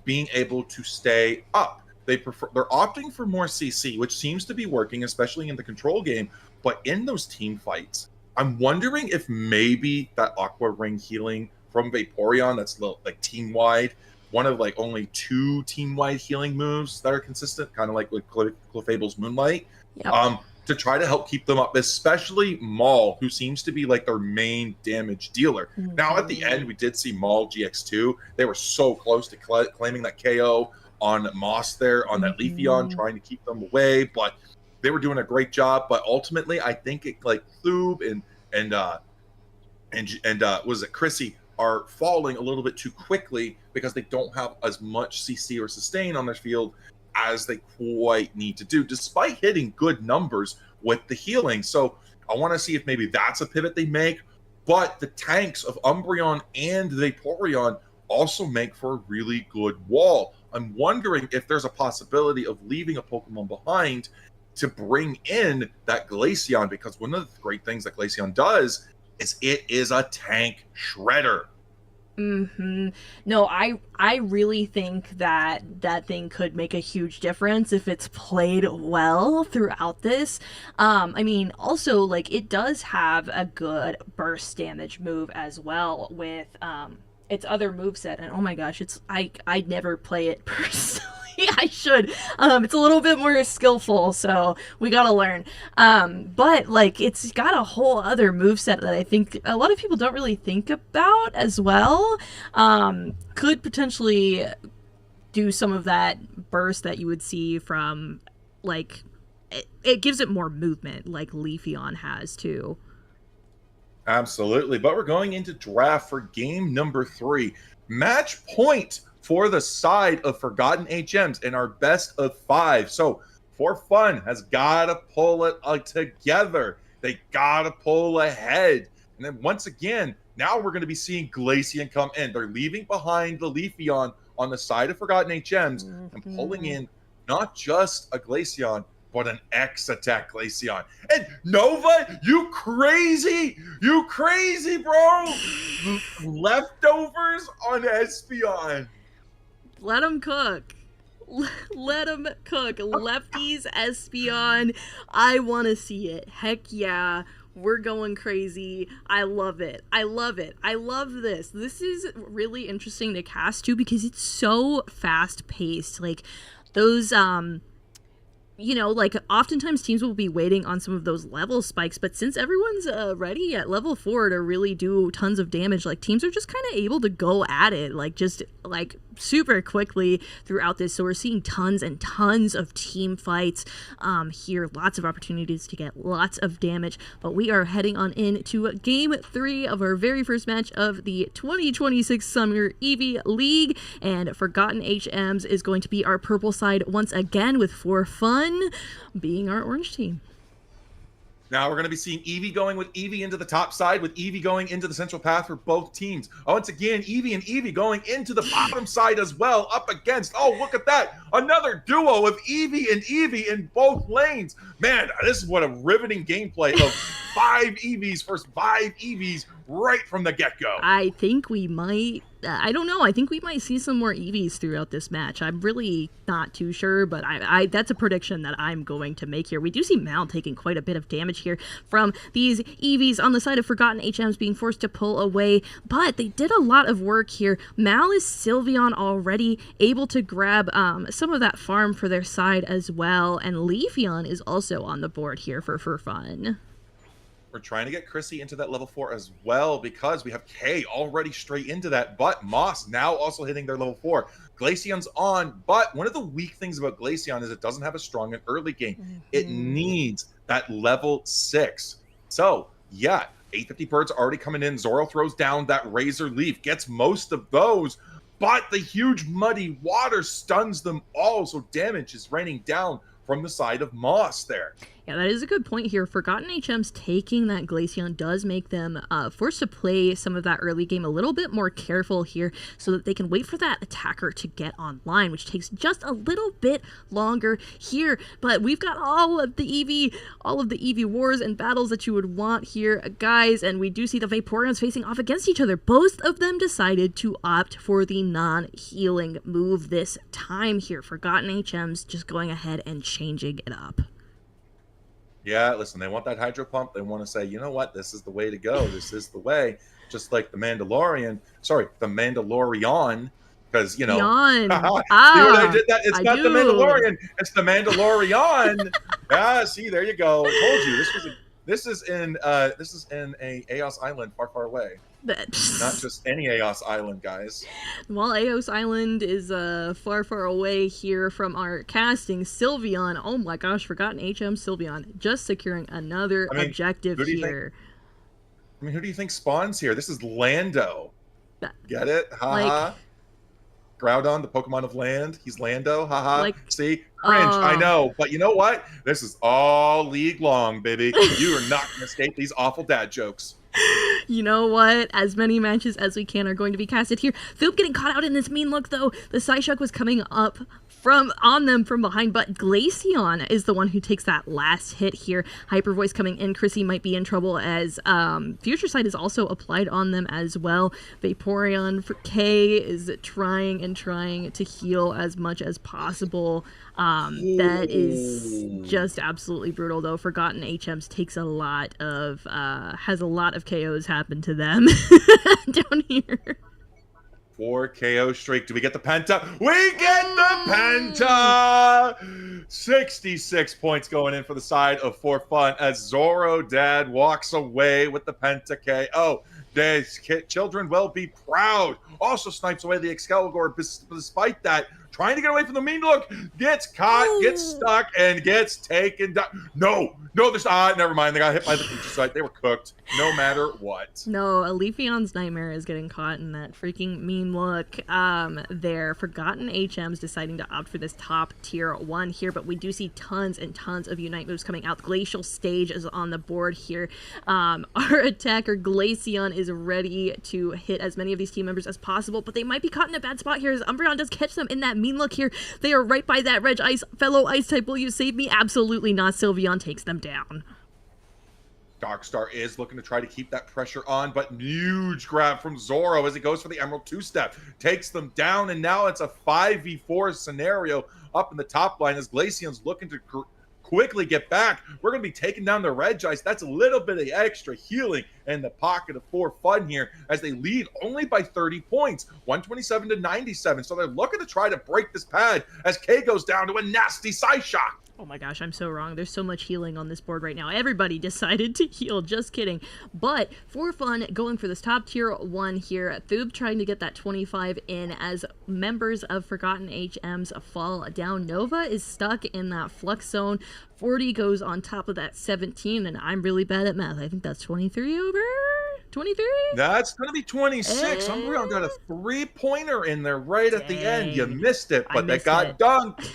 being able to stay up. They're opting for more CC, which seems to be working, especially in the control game. But in those team fights, I'm wondering if maybe that Aqua Ring healing from Vaporeon, that's like team wide, one of like only 2 team-wide healing moves that are consistent, kind of like with Clefable's Moonlight, Yep. to try to help keep them up, especially Maul, who seems to be like their main damage dealer. Now, at the end, we did see Maul GX2. They were so close to claiming that KO on Moss there, on that Leafeon, trying to keep them away, but they were doing a great job. But ultimately, I think it like Thub and was it Chrissy are falling a little bit too quickly because they don't have as much CC or sustain on their field as they quite need to do, despite hitting good numbers with the healing. So I want to see if maybe that's a pivot they make. But the tanks of Umbreon and Vaporeon also make for a really good wall. I'm wondering if there's a possibility of leaving a Pokemon behind to bring in that Glaceon, because one of the great things that Glaceon does is it is a tank shredder. No, I really think that that thing could make a huge difference if it's played well throughout this. I mean, also like it does have a good burst damage move as well with its other moveset, and oh my gosh, I'd never play it personally. I should. It's a little bit more skillful, so we gotta learn. But like it's got a whole other moveset that I think a lot of people don't really think about as well. Could potentially do some of that burst that you would see from like it gives it more movement like Leafeon has too. Absolutely. But we're going into draft for game number 3. Match point for the side of Forgotten HMs in our best of 5. So For Fun has got to pull it together. They got to pull ahead. And then once again, now we're going to be seeing Glaceon come in. They're leaving behind the Leafeon on the side of Forgotten HMs and pulling in not just a Glaceon, but an X-Attack Glaceon. And Nova, you crazy, bro. Leftovers on Espeon. Let them cook. Let them cook. Lefties, Espeon. I want to see it. Heck yeah. We're going crazy. I love it. I love it. I love this. This is really interesting to cast too because it's so fast paced. Like those you know, like oftentimes teams will be waiting on some of those level spikes, but since everyone's ready at level 4 to really do tons of damage, like teams are just kind of able to go at it, like just like super quickly throughout this. So we're seeing tons and tons of team fights here, lots of opportunities to get lots of damage. But we are heading on into game 3 of our very first match of the 2026 Summer Eevee League, and Forgotten HMs is going to be our purple side once again, with For Fun being our orange team. Now we're going to be seeing Eevee going with Eevee into the top side, with Eevee going into the central path for both teams. Once again, Eevee and Eevee going into the bottom side as well, up against, oh, look at that, another duo of Eevee and Eevee in both lanes. Man, this is what a riveting gameplay of 5 Eevees versus 5 Eevees right from the get-go. I think we might, I don't know, I think we might see some more Eevees throughout this match. I'm really not too sure, but I that's a prediction that I'm going to make here. We do see Mal taking quite a bit of damage here from these Eevees on the side of Forgotten HMs being forced to pull away, but they did a lot of work here. Mal is Sylveon already, able to grab some of that farm for their side as well, and Leafeon is also on the board here for Fun. We're trying to get Chrissy into that level 4 as well, because we have Kay already straight into that, but Moss now also hitting their level 4. Glaceon's on, but one of the weak things about Glaceon is it doesn't have a strong and early game. It needs that level 6. So, yeah, 850 birds already coming in. Zoro throws down that Razor Leaf, gets most of those, but the huge muddy water stuns them all, so damage is raining down from the side of Moss there. Yeah, that is a good point here. Forgotten HMs taking that Glaceon does make them forced to play some of that early game a little bit more careful here, so that they can wait for that attacker to get online, which takes just a little bit longer here. But we've got all of the Eevee wars and battles that you would want here, guys, and we do see the Vaporeons facing off against each other. Both of them decided to opt for the non-healing move this time here. Forgotten HMs just going ahead and changing it up. Yeah, listen, they want that hydro pump. They want to say, you know what, this is the way to go. This is the way. Just like the Mandalorian, because you know. Beyond. See what I did? That it's I not the do. Mandalorian, it's the Mandalorian. Yeah, see, there you go. I told you this is in a Aos Island far, far away. Not just any Aos Island, guys. While Aos Island is far, far away here from our casting, Sylveon, oh my gosh, Forgotten HM Sylveon, just securing another objective here. Who do you think spawns here? This is Lando. Get it? Haha. Like, Groudon, the Pokemon of land. He's Lando. Haha. Like, see? Cringe. I know. But you know what? This is all league long, baby. You are not going to escape these awful dad jokes. You know what? As many matches as we can are going to be casted here. Thoop getting caught out in this mean look, though. The Psyshock was coming up on them from behind, but Glaceon is the one who takes that last hit here. Hyper Voice coming in. Chrissy might be in trouble as Future Sight is also applied on them as well. Vaporeon for K is trying to heal as much as possible. That is just absolutely brutal, though. Forgotten HMs takes a lot of has a lot of KOs happen to them down here. 4 KO streak. Do we get the Penta? We get the Penta! 66 points going in for the side of For Fun as Zoro Dad walks away with the Penta KO. The children will be proud. Also snipes away the Excalibur despite that. Trying to get away from the mean look, gets caught, gets stuck, and gets taken down. No, there's never mind. They got hit by the Future Sight. They were cooked, no matter what. No, Leafeon's nightmare is getting caught in that freaking mean look. There, Forgotten HMs deciding to opt for this top tier 1 here, but we do see tons and tons of Unite moves coming out. Glacial Stage is on the board here. Our attacker Glaceon is ready to hit as many of these team members as possible, but they might be caught in a bad spot here as Umbreon does catch them in that mean look here. They are right by that Reg Ice. Fellow Ice type, will you save me? Absolutely not. Sylveon takes them down. Darkstar is looking to try to keep that pressure on, but huge grab from Zoro as he goes for the Emerald 2-step. Takes them down, and now it's a 5v4 scenario up in the top line as Glaceon's looking to quickly get back. We're going to be taking down the Reg Ice. That's a little bit of extra healing in the pocket of For Fun here as they lead only by 30 points, 127 to 97. So they're looking to try to break this pad as K goes down to a nasty Psyshock. Oh my gosh, I'm so wrong. There's so much healing on this board right now. Everybody decided to heal. Just kidding. But For Fun going for this top tier 1 here. Thoob trying to get that 25 in as members of Forgotten HMs fall down. Nova is stuck in that flux zone. 40 goes on top of that 17, and I'm really bad at math. I think that's 23 over? 23? That's going to be 26. Umbreon got a 3-pointer in there right at the end. You missed it, but they got dunked.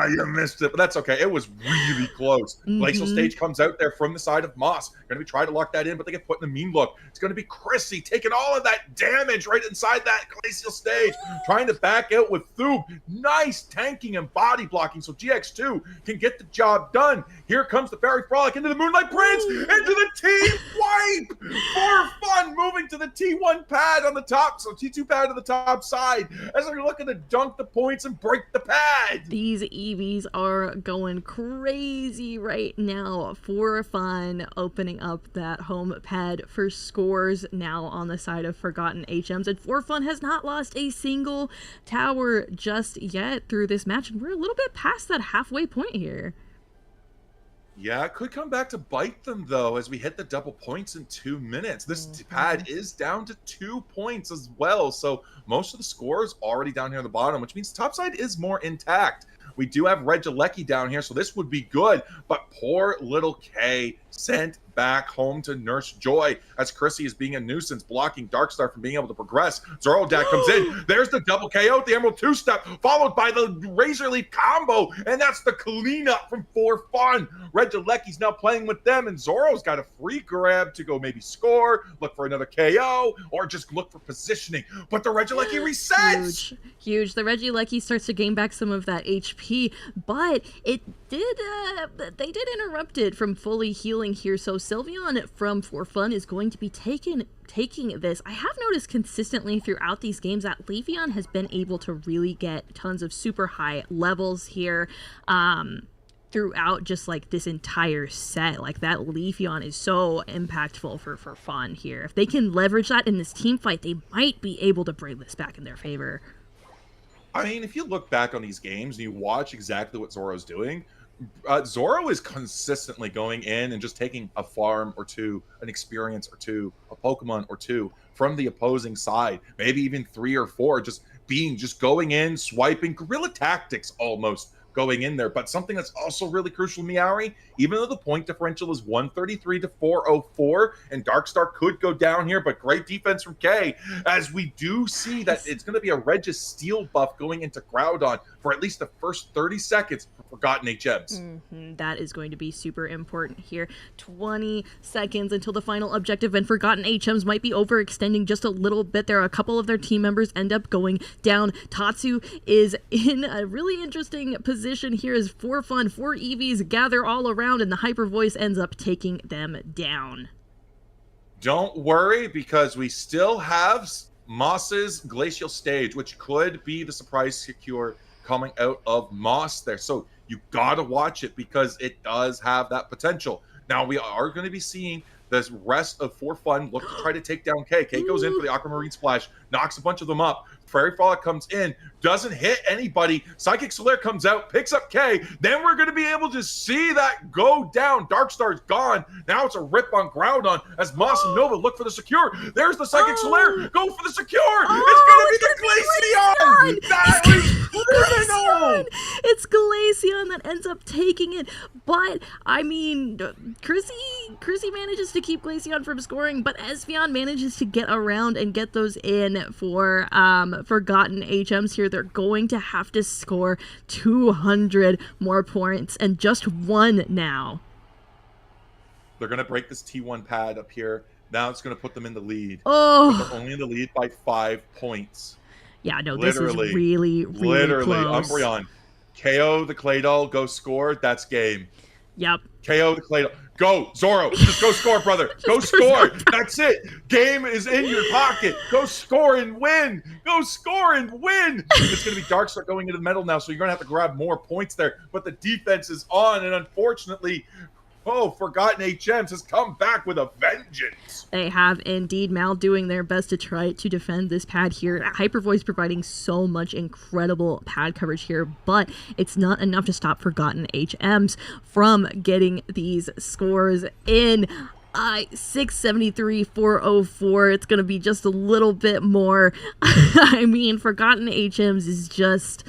You missed it, but that's okay. It was really close. Glacial Stage comes out there from the side of Moss. Going to be trying to lock that in, but they get put in a mean look. It's going to be Chrissy taking all of that damage right inside that Glacial Stage, trying to back out with Thoob. Nice tanking and body blocking so GX2 can get the job done. Here comes the Fairy Frolic into the Moonlight Prince, into the team wipe. For Fun moving to the T1 pad on the top, so T2 pad on the top side as they're looking to dunk the points and break the pad. These EVs are going crazy right now. For Fun opening up that home pad for scores now on the side of Forgotten HMs, and For Fun has not lost a single tower just yet through this match, and we're a little bit past that halfway point here. Yeah, it could come back to bite them, though, as we hit the double points in 2 minutes. This pad is down to 2 points as well, so most of the scores already down here on the bottom, which means topside is more intact. We do have Regieleki down here, so this would be good, but poor little K sent back home to Nurse Joy as Chrissy is being a nuisance, blocking Darkstar from being able to progress. Zoro Dad comes in. There's the double KO with the Emerald 2-step, followed by the Razor Leaf combo, and that's the cleanup from For Fun. Regieleki's now playing with them, and Zoro's got a free grab to go maybe score, look for another KO, or just look for positioning. But the Regieleki resets! Huge. The Regieleki starts to gain back some of that HP, but it did, they did interrupt it from fully healing here, so Sylveon from For Fun is going to be taking this. I have noticed consistently throughout these games that Leafeon has been able to really get tons of super high levels here throughout just like this entire set. Like that Leafeon is so impactful for Fun here. If they can leverage that in this team fight, they might be able to bring this back in their favor. I mean, if you look back on these games and you watch exactly what Zoro's doing, Zoro is consistently going in and just taking a farm or two, an experience or two, a Pokemon or two from the opposing side, maybe even 3 or 4, just going in, swiping, guerrilla tactics almost going in there. But something that's also really crucial, Miari, even though the point differential is 133 to 404, and Darkstar could go down here, but great defense from K, as we do see that it's going to be a Regis Steel buff going into Groudon for at least the first 30 seconds for Forgotten HMs. That is going to be super important here. 20 seconds until the final objective, and Forgotten HMs might be overextending just a little bit. There are a couple of their team members end up going down. Tatsu is in a really interesting position here as 4 EVs gather all around, and the Hyper Voice ends up taking them down. Don't worry, because we still have Moss's Glacial Stage, which could be the surprise secure coming out of Moss there. So you gotta watch it because it does have that potential. Now we are going to be seeing the rest of For Fun look to try to take down K. K goes in for the Aquamarine Splash, knocks a bunch of them up. Fairy Frolic comes in, doesn't hit anybody. Psychic Solaire comes out, picks up K. Then we're going to be able to see that go down. Darkstar's gone. Now it's a rip on Groudon as Moss and Nova look for the secure. There's the Psychic Solaire. Go for the secure. It's going to be the Glaceon. That is criminal. It's Glaceon that ends up taking it. But, I mean, Chrissy manages to keep Glaceon from scoring, but Espeon manages to get around and get those in for Forgotten HMs here. They're going to have to score 200 more points, and just 1 now. They're going to break this T1 pad up here. Now it's going to put them in the lead. Oh, but they're only in the lead by 5 points. Yeah, no, literally, this is really close. Umbreon, KO the Claydol, go score. That's game. Yep. KO the Claydol. Go, Zoro. Just go score, brother. Go score. That's it. Game is in your pocket. Go score and win. Go score and win. It's going to be Darkstar going into the middle now, so you're going to have to grab more points there. But the defense is on, and unfortunately, Forgotten HMs has come back with a vengeance. They have indeed. Mal doing their best to try to defend this pad here. Hyper Voice providing so much incredible pad coverage here, but it's not enough to stop Forgotten HMs from getting these scores in. 673, 404. It's going to be just a little bit more. I mean, Forgotten HMs is just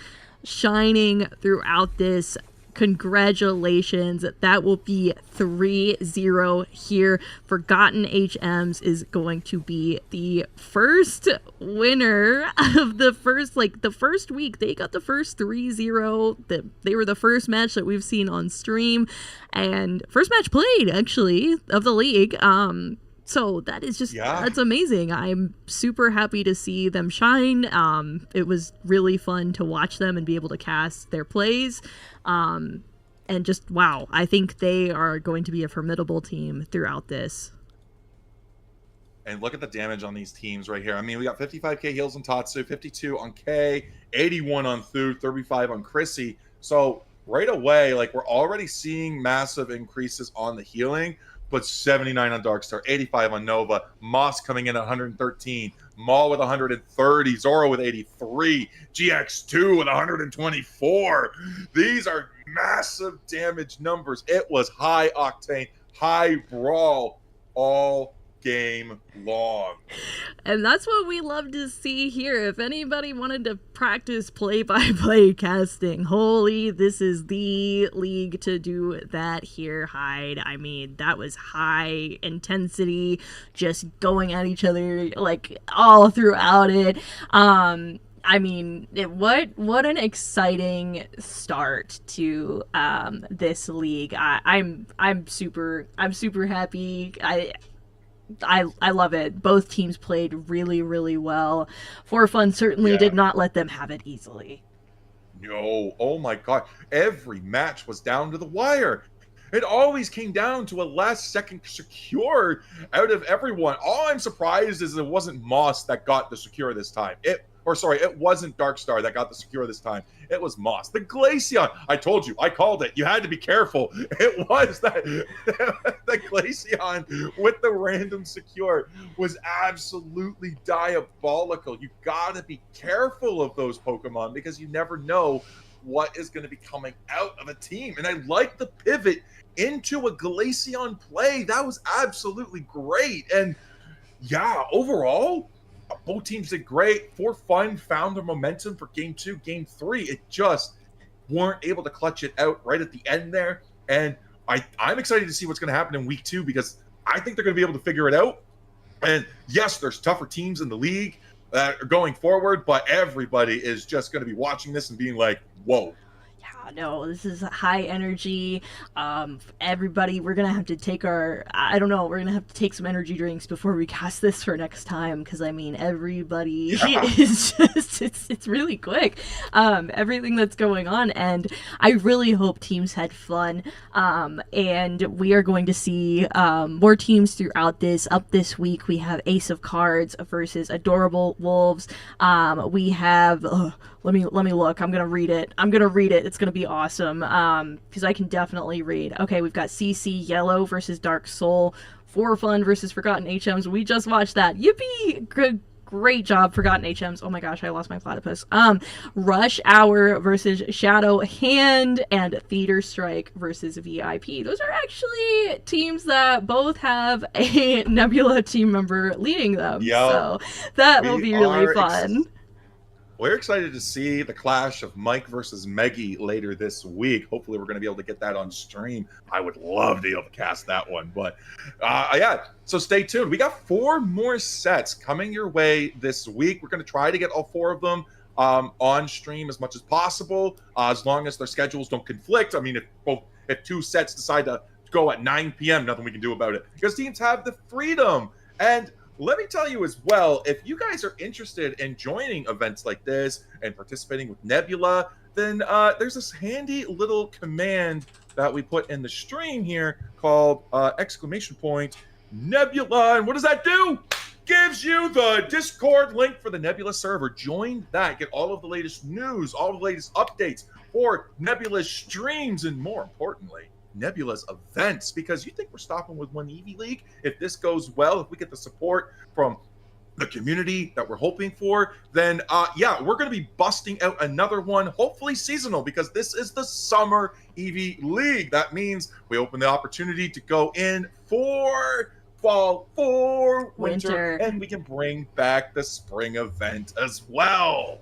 shining throughout this. Congratulations. That will be 3-0 here. Forgotten HMs is going to be the first winner of the first week. They got the first 3-0. They were the first match that we've seen on stream, and first match played actually of the league. So that is just, that's amazing. I'm super happy to see them shine. It was really fun to watch them and be able to cast their plays. And just, wow, I think they are going to be a formidable team throughout this. And look at the damage on these teams right here. I mean, we got 55k heals on Tatsu, 52 on K, 81 on Thu, 35 on Chrissy. So right away, like, we're already seeing massive increases on the healing. But 79 on Darkstar, 85 on Nova, Moss coming in at 113, Maul with 130, Zoro with 83, GX2 with 124. These are massive damage numbers. It was high octane, high brawl all game long. And that's what we love to see here. If anybody wanted to practice play-by-play casting, holy, this is the league to do that here, Hyde. I mean, that was high intensity, just going at each other, like, all throughout it. I mean, what an exciting start to this league. I'm super happy. I love it. Both teams played really, really well. For Fun certainly did not let them have it easily. No, oh my god. Every match was down to the wire. It always came down to a last second secure out of everyone. All I'm surprised is it wasn't Moss that got the secure this time. It or sorry, it wasn't Darkstar that got the secure this time. It was Moss. The Glaceon. I told you. I called it. You had to be careful. It was that the Glaceon with the random secure was absolutely diabolical. You got to be careful of those Pokemon because you never know what is going to be coming out of a team. And I like the pivot into a Glaceon play. That was absolutely great. And yeah, overall, both teams did great. For fun, found their momentum for game 2, game 3. It just weren't able to clutch it out right at the end there. And I'm excited to see what's going to happen in week 2 because I think they're going to be able to figure it out. And yes, there's tougher teams in the league going forward, but everybody is just going to be watching this and being like, whoa. No, this is high energy. Everybody, we're gonna have to take we're gonna have to take some energy drinks before we cast this for next time, because I mean, everybody is just, it's really quick. Everything that's going on, and I really hope teams had fun. And we are going to see more teams throughout this. Up this week, we have Ace of Cards versus Adorable Wolves. We have, let me look. I'm gonna read it. It's gonna be awesome. Because I can definitely read. Okay, we've got CC Yellow versus Dark Soul. For Fun versus Forgotten HMs. We just watched that. Yippee! Great job, Forgotten HMs. Oh my gosh, I lost my platypus. Rush Hour versus Shadow Hand, and Theater Strike versus VIP. Those are actually teams that both have a Nebula team member leading them. Yep. So that will be really fun. We're excited to see the clash of Mike versus Meggy later this week. Hopefully we're going to be able to get that on stream. I would love to be able to cast that one. But yeah, so stay tuned. We got 4 more sets coming your way this week. We're going to try to get all 4 of them on stream as much as possible, as long as their schedules don't conflict. I mean, if 2 sets decide to go at 9 p.m., nothing we can do about it, because teams have the freedom. And let me tell you as well, if you guys are interested in joining events like this and participating with Nebula, then there's this handy little command that we put in the stream here called ! Nebula. And what does that do? Gives you the Discord link for the Nebula server. Join that. Get all of the latest news, all of the latest updates for Nebula's streams, and more importantly, Nebula's events, because you think we're stopping with one Eevee League? If this goes well, if we get the support from the community that we're hoping for, then yeah, we're going to be busting out another one, hopefully seasonal, because this is the summer Eevee League. That means we open the opportunity to go in for fall, for winter, and we can bring back the spring event as well.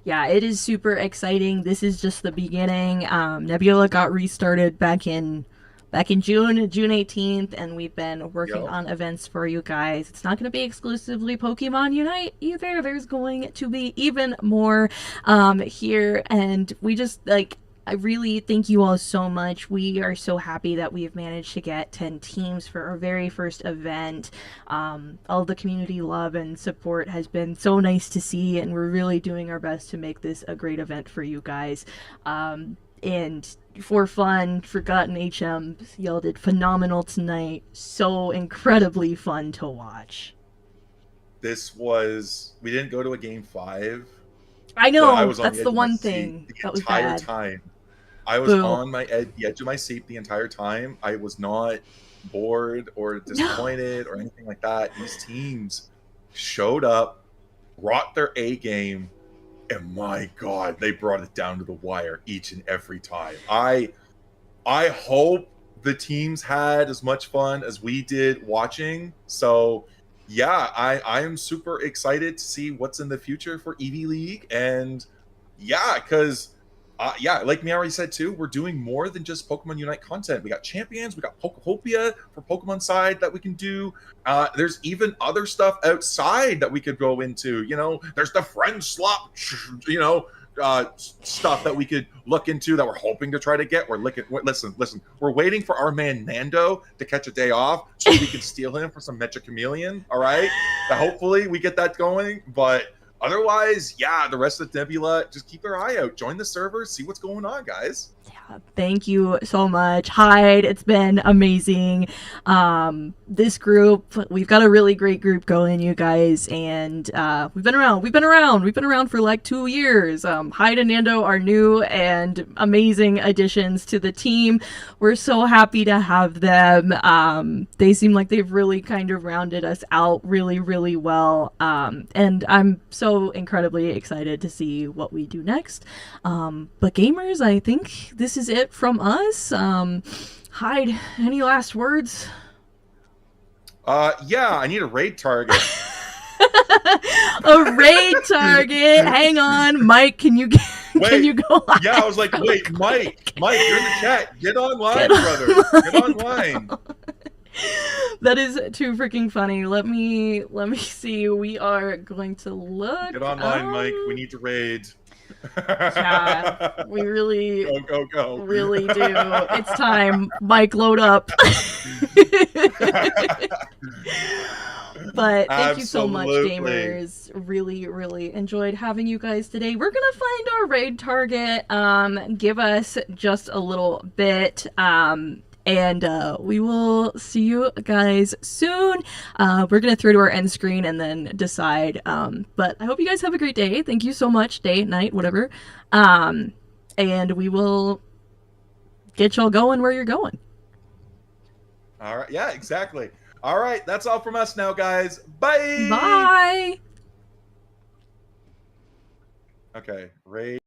Yeah, it is super exciting. This is just the beginning. Nebula got restarted back in June 18th, and we've been working on events for you guys. It's not going to be exclusively Pokemon Unite either. There's going to be even more here, and we just, I really thank you all so much. We are so happy that we've managed to get 10 teams for our very first event. All the community love and support has been so nice to see, and we're really doing our best to make this a great event for you guys. And For Fun, Forgotten HMs, y'all did phenomenal tonight. So incredibly fun to watch. We didn't go to a game 5. I know, that's the one thing that was bad. The entire time. I was on the edge of my seat the entire time. I was not bored or disappointed or anything like that. These teams showed up, brought their A game, and my God, they brought it down to the wire each and every time. I hope the teams had as much fun as we did watching. So yeah, I am super excited to see what's in the future for Eevee League. And yeah, because yeah, like Miari said too, we're doing more than just Pokemon Unite content. We got champions, we got Pokehopia for Pokemon side that we can do. There's even other stuff outside that we could go into. You know, there's the friend slop, you know, stuff that we could look into that we're hoping to try to get. Listen, we're waiting for our man Nando to catch a day off so we can steal him for some Mecha Chameleon. All right, hopefully we get that going. But Otherwise, yeah, the rest of the Nebula, just keep their eye out. Join the server, see what's going on, guys. Yeah, thank you so much, Hyde. It's been amazing. This group, we've got a really great group going, you guys, and we've been around for like 2 years. Hyde and Nando are new and amazing additions to the team. We're so happy to have them. They seem like they've really kind of rounded us out really, really well. And I'm so incredibly excited to see what we do next. But gamers, I think this is it from us. Hyde, any last words? Yeah, I need a raid target. A raid target. Hang on, Mike. Can you can you go live? Yeah, I was like, wait, Mike, you're in the chat. Get online, brother. Get online. That is too freaking funny. Let me see. We are going to look. Get online, Mike. We need to raid. Yeah, we really go. Really do. It's time. Mike, load up. But thank you so much, gamers. Really, really enjoyed having you guys today. We're gonna find our raid target. Give us just a little bit. And we will see you guys soon. We're going to throw to our end screen and then decide. But I hope you guys have a great day. Thank you so much. Day, night, whatever. And we will get y'all going where you're going. All right. Yeah, exactly. All right. That's all from us now, guys. Bye. Bye. Okay. Raid.